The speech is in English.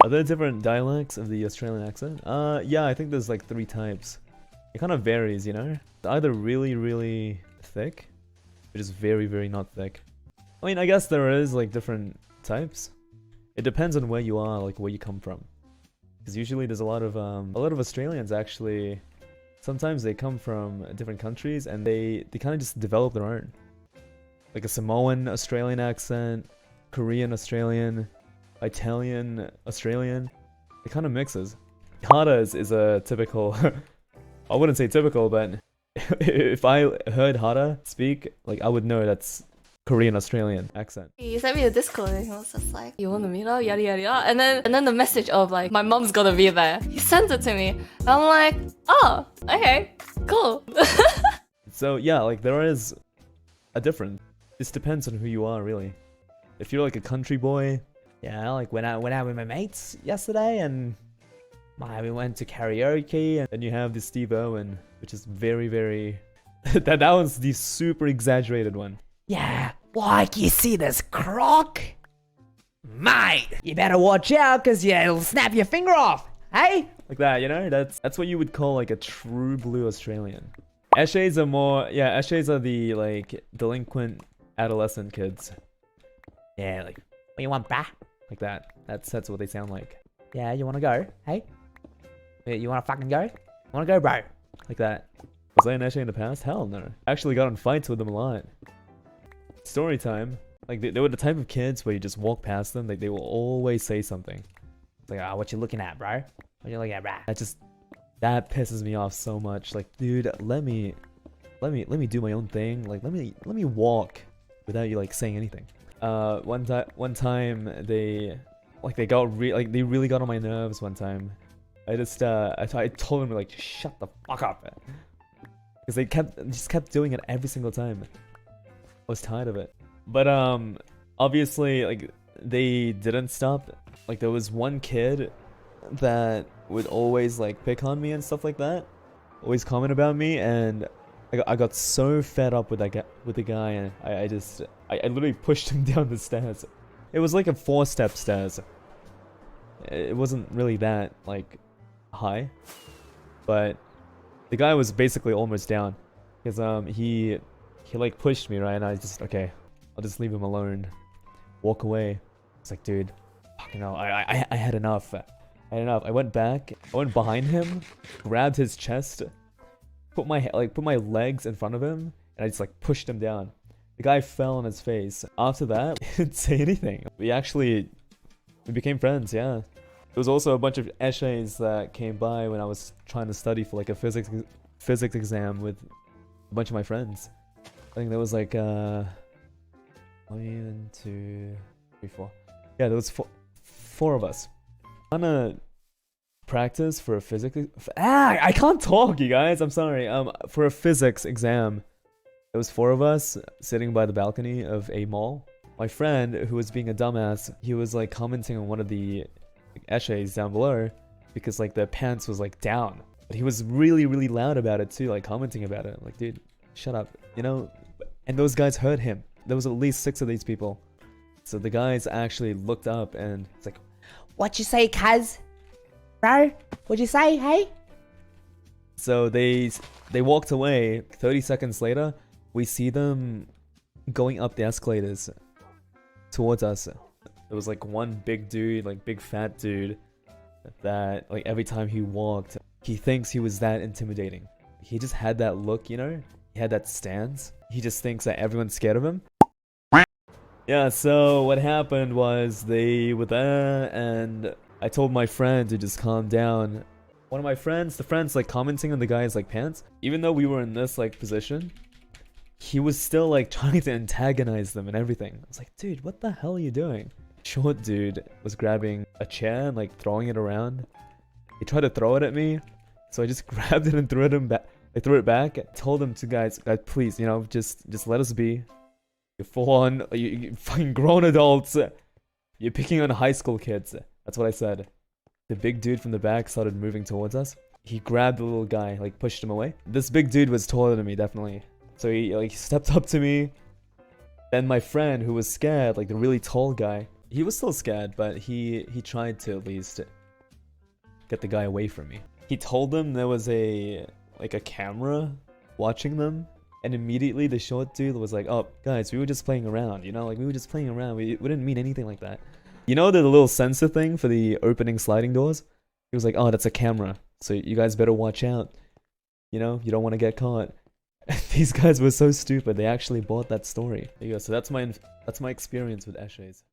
Are there different dialects of the Australian accent? Yeah, I think there's like 3 types. It kind of varies, you know? It's either really, really thick, or just very, very not thick. I mean, I guess there is like different types. It depends on where you are, like where you come from. Because usually there's a lot of Australians actually. Sometimes they come from different countries and they kind of just develop their own. Like a Samoan Australian accent, Korean Australian, Italian Australian. It kind of mixes. Hada is a typical. I wouldn't say typical, but if I heard Hada speak, like I would know that's Korean Australian accent. He sent me a Discord and he was just like, you want to meet up, yada yada yada. And then the message of like, my mom's gonna be there. He sent it to me. And I'm like, oh, okay, cool. So yeah, like there is a difference. This depends on who you are, really. If you're like a country boy, yeah, like went out with my mates yesterday and we went to karaoke, and then you have this Steve Owen, which is very, very that one's the super exaggerated one. Yeah, like you see this croc? Mate, you better watch out cause you'll snap your finger off, hey? Like that, you know? That's what you would call like a true blue Australian. Eshays are more, yeah, Eshays are the like delinquent adolescent kids. Yeah, like, what you want, brah? Like that. That's what they sound like. Yeah, you wanna go, hey? You wanna fucking go? Wanna go, bro? Like that. Was I an Eshay in the past? Hell no. I actually got in fights with them a lot. Story time. Like they were the type of kids where you just walk past them, like they will always say something. It's like, oh, what you looking at, bro? What you looking at, bro? That pisses me off so much. Like, dude, let me do my own thing. Like, let me walk without you like saying anything. One time they really got on my nerves one time. I told them like, shut the fuck up, because they kept doing it every single time. I was tired of it. But obviously like they didn't stop. Like there was one kid that would always like pick on me and stuff like that, always comment about me, and I got so fed up with the guy, and I literally pushed him down the stairs. It was like a 4-step stairs. It wasn't really that like high, but the guy was basically almost down because he like pushed me, right, and I just, okay, I'll just leave him alone, walk away. It's like, dude, fucking hell, I had enough. I went back, I went behind him, grabbed his chest, put my legs in front of him, and I just like pushed him down. The guy fell on his face. After that, he didn't say anything. We became friends, yeah. There was also a bunch of Eshays that came by when I was trying to study for like a physics exam with a bunch of my friends. I think there was like 1, 2, 3, 4. Yeah, there was four of us. I'm gonna practice for a physics. I can't talk, you guys. I'm sorry. For a physics exam, there was 4 of us sitting by the balcony of a mall. My friend, who was being a dumbass, he was like commenting on one of the Eshays down below because like their pants was like down. But he was really, really loud about it too, like commenting about it. Like, dude, shut up, you know? And those guys heard him. There was at least 6 of these people. So the guys actually looked up and it's like, what you say, cuz? Bro, what'd you say, hey? So they walked away. 30 seconds later, we see them going up the escalators towards us. There was like one big dude, like big fat dude, that like every time he walked, he thinks he was that intimidating. He just had that look, you know? He had that stance. He just thinks that everyone's scared of him. Yeah, so what happened was they were there and I told my friend to just calm down. One of my friends, the friend's like commenting on the guy's like pants. Even though we were in this like position, he was still like trying to antagonize them and everything. I was like, dude, what the hell are you doing? Short dude was grabbing a chair and like throwing it around. He tried to throw it at me, so I just grabbed it and threw it back. I threw it back. Told him to guys, please, you know, just let us be. You're full on, you fucking grown adults. You're picking on high school kids. That's what I said. The big dude from the back started moving towards us. He grabbed the little guy, like pushed him away. This big dude was taller than me, definitely. So he like stepped up to me. Then my friend, who was scared, like the really tall guy, he was still scared, but he tried to at least get the guy away from me. He told them there was a camera watching them, and immediately the short dude was like, "Oh, guys, we were just playing around, you know, like we were just playing around. We didn't mean anything like that." You know the little sensor thing for the opening sliding doors? He was like, "Oh, that's a camera, so you guys better watch out. You know, you don't want to get caught." These guys were so stupid. They actually bought that story. There you go. So that's my experience with essays.